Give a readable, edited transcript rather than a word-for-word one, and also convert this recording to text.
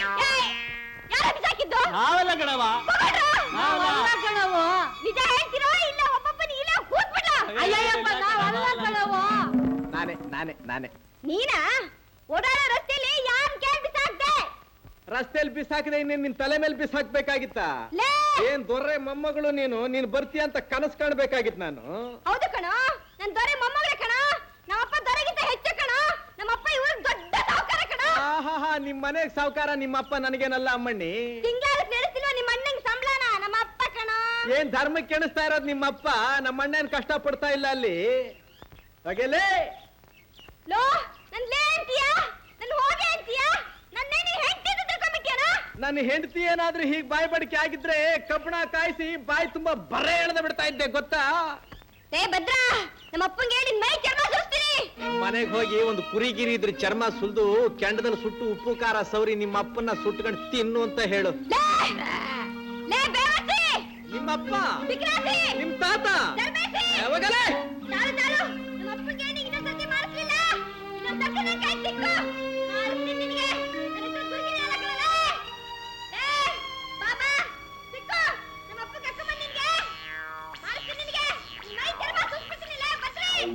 ಯಾರ ಬಿಸಾಕಿದ್ದು? ನಾವೆಲ್ಲ ಕಣವ. ನಿಜ ಹೇಳ್ತಿರೋ ಇಲ್ಲ ಒಬ್ಬೊಬ್ಬನ ಇಲ್ಲ ಕೂತ್ಬಿಡ. ಅಯ್ಯಯ್ಯಪ್ಪ ನಾವಲ್ಲ ಕಣವು. ನಾನೇ ನೀನಾ? ಓಡಾಡೋ ರಸ್ತೆಯಲ್ಲಿ ಯಾನ್ ಕೇಳ್ ಬಿಸಾಕ್ದೆ? ರಸ್ತೆಯಲ್ಲಿ ಬಿಸಾಕಿದೆ ಇನ್ನೇನ್ ನಿನ್ ತಲೆ ಮೇಲೆ ಬಿಸಾಕ್ಬೇಕಾಗಿತ್ತ? ಏನ್ ದೊರೆ ಮೊಮ್ಮಗಳು ನೀನು ಬರ್ತೀಯ ಅಂತ ಕನಸು ಕಾಣ್ಬೇಕಾಗಿತ್ತು ನಾನು. ಹೌದು ಕಣೋ, ನನ್ ದೊರೆ ಮೊಮ್ಮಗಳೇ ಕಣೋ. ನಮ್ಮಪ್ಪ ದೊರೆಗಿಂತ ಹೆಚ್ಚು ಕಣೋ. ನಮ್ಮಪ್ಪ ಇವ್ರ ದೊಡ್ಡ ಸಾವುಕಾರ ಕಣೋ. ಆಹಾ ನಿಮ್ ಮನೆಗ್ ಸಾವುಕಾರ ನಿಮ್ಮಪ್ಪ ನನಗೇನಲ್ಲ ಅಮ್ಮಣ್ಣಿ. ತಿಂಗಳಕ್ಕೆ ನಡೆಸ್ತಿಲ್ವ ನಿಮ್ಮ ಅಣ್ಣಂಗ್ ಸಂಬಳನ? ನಮ್ಮಪ್ಪ ಕಣೋ. ಏನ್ ಧರ್ಮಕ್ಕೆ ಕೆಣಿಸ್ತಾ ಇರೋದು ನಿಮ್ಮಪ್ಪ? ನಮ್ಮ ಅಣ್ಣನ್ ಕಷ್ಟ ಪಡ್ತಾ ಇಲ್ಲ ಅಲ್ಲಿ. ಹಾಗೆಲೇ ಲೋ ನನ್ ಲೇ ಅಂತೀಯಾ? ನನ್ ಹೋಗೆ ಅಂತೀಯಾ? ನನ್ನೇನು ಹೆಂಡತಿ ಅಂತ ತಿಳ್ಕೊಂಡ್ಬಿಟ್ಯಾನ? ನನ್ನ ಹೆಂಡತಿ ಏನಾದ್ರೂ ಹೀಗ್ ಬಾಯಿ ಬಡಿಕೆ ಆಗಿದ್ರೆ ಕಬ್ಬಣ ಕಾಯಿಸಿ ಬಾಯಿ ತುಂಬಾ ಬರೆ ಎಳೆದ ಬಿಡ್ತಾ ಇದ್ದೆ ಗೊತ್ತಾ? ಏ ಭದ್ರ, ನಮ್ಮ ಅಪ್ಪಂಗೆ ನಿನ್ ಮೈ ಚರ್ಮ ಸುರಿಸ್ತೀನಿ. ಮನೆಗ್ ಹೋಗಿ ಒಂದು ಕುರಿಗಿರಿ ಇದ್ರ ಚರ್ಮ ಸುಲ್ದು ಕೆಂಡದಲ್ಲಿ ಸುಟ್ಟು ಉಪ್ಪು ಖಾರ ಸೌರಿ ನಿಮ್ಮ ಅಪ್ಪನ್ನ ಸುಟ್ಕೊಂಡು ತಿನ್ನು ಅಂತ ಹೇಳು. ಲೇ ಬೇವರ್ಸಿ, ನಿಮ್ಮಪ್ಪ ಬಿಕ್ರಾಸಿ, ನಿಮ್ ತಾತ ಧರ್ಮೇಸಿ, ಯಾವಾಗಲೇ ಚಾಲು ಚಾಲು. ನಮ್ಮ ಅಪ್ಪಂಗೆ ಇನ್ನೊಂದ್ ಸರ್ತಿ ಮಾಡಿಸ್ಲಿಲ್ಲ, ಇನ್ನೊಂದ್ ಸರ್ತಿ ನನ್ ಕೈ